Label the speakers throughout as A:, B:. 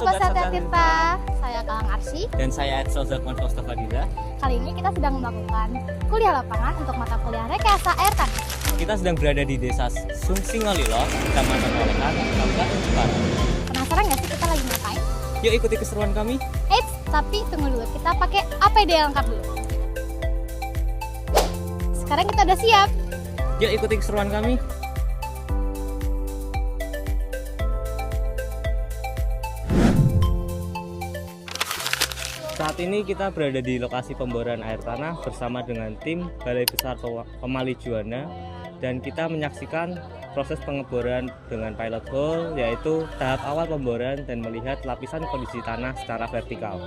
A: Sobat Satya Tirta, saya Kalang Arsy.
B: Dan saya Edsel Zakwan Faustafadila.
A: Kali ini kita sedang melakukan kuliah lapangan untuk mata kuliah rekayasa air tanah.
B: Kita sedang berada di desa Sungsingolilo, Kecamatan Olekan, Kabupaten Jepara.
A: Penasaran nggak sih kita lagi ngapain?
B: Yuk ikuti keseruan kami.
A: Eits, tapi tunggu dulu, kita pakai APD lengkap dulu. Sekarang kita udah siap.
B: Yuk ikuti keseruan kami. Saat ini kita berada di lokasi pemboran air tanah bersama dengan tim Balai Besar Pemali Juwana, dan kita menyaksikan proses pengeboran dengan pilot hole, yaitu tahap awal pemboran dan melihat lapisan kondisi tanah secara vertikal.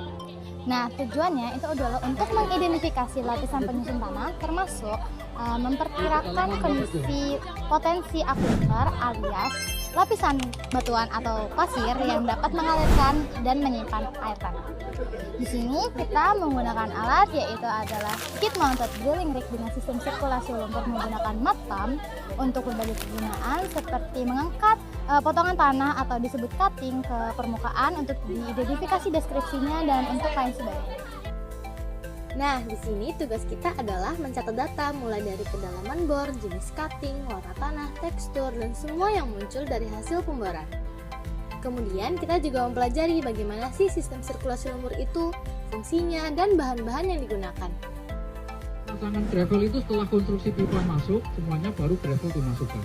A: Nah, tujuannya itu adalah untuk mengidentifikasi lapisan penyusun tanah, termasuk memperkirakan kondisi potensi akuifer alias lapisan batuan atau pasir yang dapat mengalirkan dan menyimpan air tanah. Di sini kita menggunakan alat yaitu adalah skid mounted drilling rig dengan sistem sirkulasi lumpur menggunakan mud pump untuk berbagai kegunaan seperti mengangkat potongan tanah atau disebut cutting ke permukaan untuk diidentifikasi deskripsinya dan untuk lain sebagainya.
C: Nah, di sini tugas kita adalah mencatat data mulai dari kedalaman bor, jenis cutting, warna tanah, tekstur, dan semua yang muncul dari hasil pemboran. Kemudian kita juga mempelajari bagaimana sih sistem sirkulasi lumpur itu, fungsinya, dan bahan-bahan yang digunakan.
D: Pasangan gravel itu setelah konstruksi pipa masuk, semuanya baru gravel dimasukkan.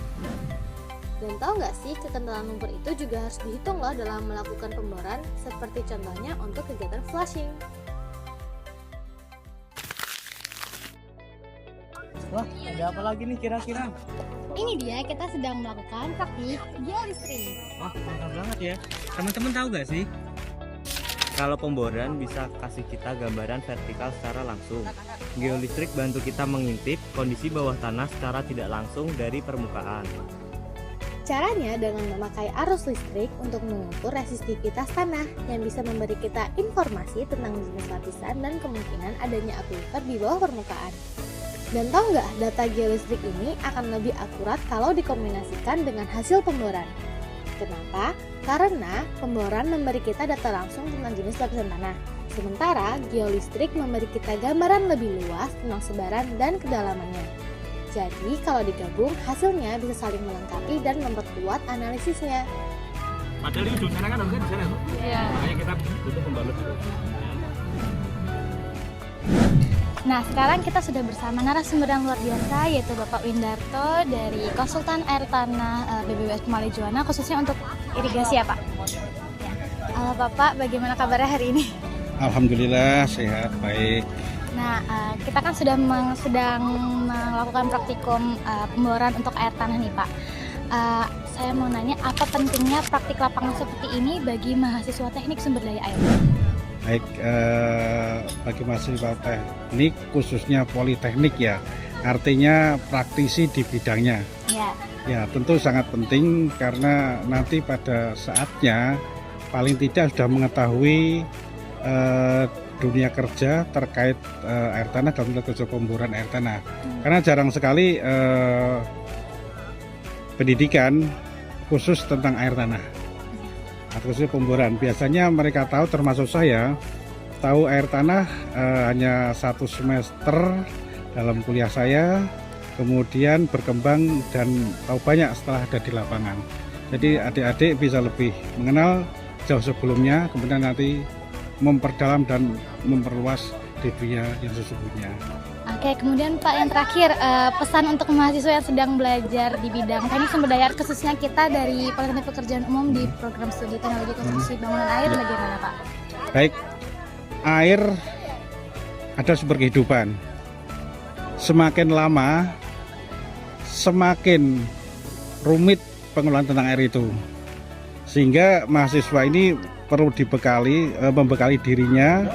C: Dan tahu nggak sih, kekentalan lumpur itu juga harus dihitung loh dalam melakukan pemboran, seperti contohnya untuk kegiatan flushing.
B: Wah, ada apa lagi nih kira-kira?
A: Ini dia, kita sedang melakukan praktik geolistrik.
B: Wah, mantap banget ya. Teman-teman tahu nggak sih? Kalau pemboran bisa kasih kita gambaran vertikal secara langsung. Geolistrik bantu kita mengintip kondisi bawah tanah secara tidak langsung dari permukaan.
C: Caranya dengan memakai arus listrik untuk mengukur resistivitas tanah yang bisa memberi kita informasi tentang jenis lapisan dan kemungkinan adanya akuifer di bawah permukaan. Dan tahu nggak, data geolistrik ini akan lebih akurat kalau dikombinasikan dengan hasil pemboran. Kenapa? Karena pemboran memberi kita data langsung tentang jenis lapisan tanah. Sementara geolistrik memberi kita gambaran lebih luas tentang sebaran dan kedalamannya. Jadi kalau digabung, hasilnya bisa saling melengkapi dan memperkuat analisisnya.
D: Padahal di ujung sana kan harusnya di sana, tuh.
A: Iya.
D: Makanya kita butuh pembalut itu.
A: Nah, sekarang kita sudah bersama narasumber yang luar biasa, yaitu Bapak Windarto dari Konsultan Air Tanah BBWS Pemali Juwana, khususnya untuk irigasi ya Pak? Ya. Halo Bapak, bagaimana kabarnya hari ini?
E: Alhamdulillah sehat, baik.
A: Nah, kita kan sedang melakukan praktikum pemboran untuk air tanah nih Pak. Saya mau nanya, apa pentingnya praktik lapangan seperti ini bagi mahasiswa teknik sumber daya air?
E: Baik, bagi mahasiswa teknik khususnya politeknik ya, artinya praktisi di bidangnya.
A: Ya.
E: Ya, tentu sangat penting karena nanti pada saatnya paling tidak sudah mengetahui dunia kerja terkait air tanah dalam kerja pemboran air tanah. Karena jarang sekali pendidikan khusus tentang air tanah. Khususnya pemboran, biasanya mereka tahu, termasuk saya tahu air tanah hanya 1 semester dalam kuliah saya, kemudian berkembang dan tahu banyak setelah ada di lapangan. Jadi adik-adik bisa lebih mengenal jauh sebelumnya, kemudian nanti memperdalam dan memperluas di dunia yang sesungguhnya.
A: Oke, kemudian Pak yang terakhir, pesan untuk mahasiswa yang sedang belajar di bidang teknik sumber daya air, khususnya kita dari Politeknik Pekerjaan Umum di program studi teknologi konstruksi bangunan air, bagaimana Pak?
E: Baik, air ada sumber kehidupan. Semakin lama, semakin rumit pengelolaan tentang air itu. Sehingga mahasiswa ini perlu membekali dirinya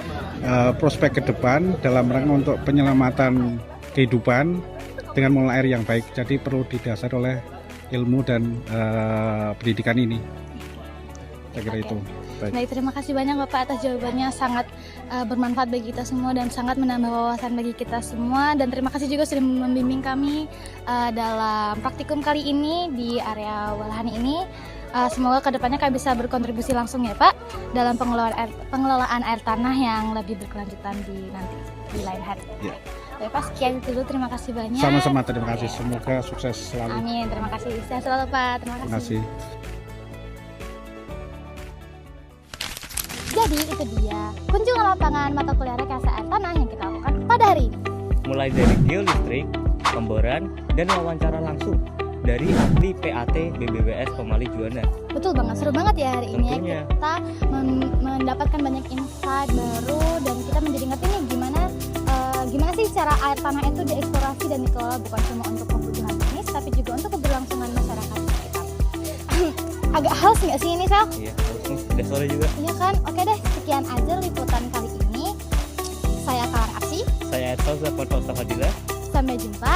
E: prospek ke depan dalam rangka untuk penyelamatan kehidupan dengan mengelola air yang baik. Jadi perlu didasari oleh ilmu dan pendidikan ini. Saya kira itu.
A: Baik, terima kasih banyak Bapak atas jawabannya, sangat bermanfaat bagi kita semua dan sangat menambah wawasan bagi kita semua. Dan terima kasih juga sudah membimbing kami dalam praktikum kali ini di area Walahani ini. Semoga kedepannya Kak bisa berkontribusi langsung ya Pak dalam pengelolaan air tanah yang lebih berkelanjutan nanti di lain hari.
E: Ya.
A: Baik Pak, sekian itu dulu. Terima kasih banyak.
E: Sama-sama, terima kasih. Semoga sukses selalu.
A: Amin. Terima kasih. Sehat selalu Pak. Terima
E: Terima kasih.
A: Jadi itu dia kunjungan lapangan mata kuliah rekayasa air tanah yang kita lakukan pada hari ini.
B: Mulai dari geolistrik, pemboran, dan wawancara langsung dari ahli PAT BBWS Pemali Juanda.
A: Betul banget, seru banget ya hari ini.
B: Tentunya.
A: Kita mendapatkan banyak insight baru dan kita menjadi ngerti nih gimana sih cara air tanah itu dieksplorasi dan dikelola bukan cuma untuk kebutuhan teknis tapi juga untuk keberlangsungan masyarakat sekitar. Agak haus nggak sih ini Sal?
B: Iya, harusnya sudah sore juga.
A: Iya kan? Oke deh, sekian aja liputan kali ini. Saya Kawan Aksi.
B: Saya Edson Zakonto Fadila.
A: Sampai jumpa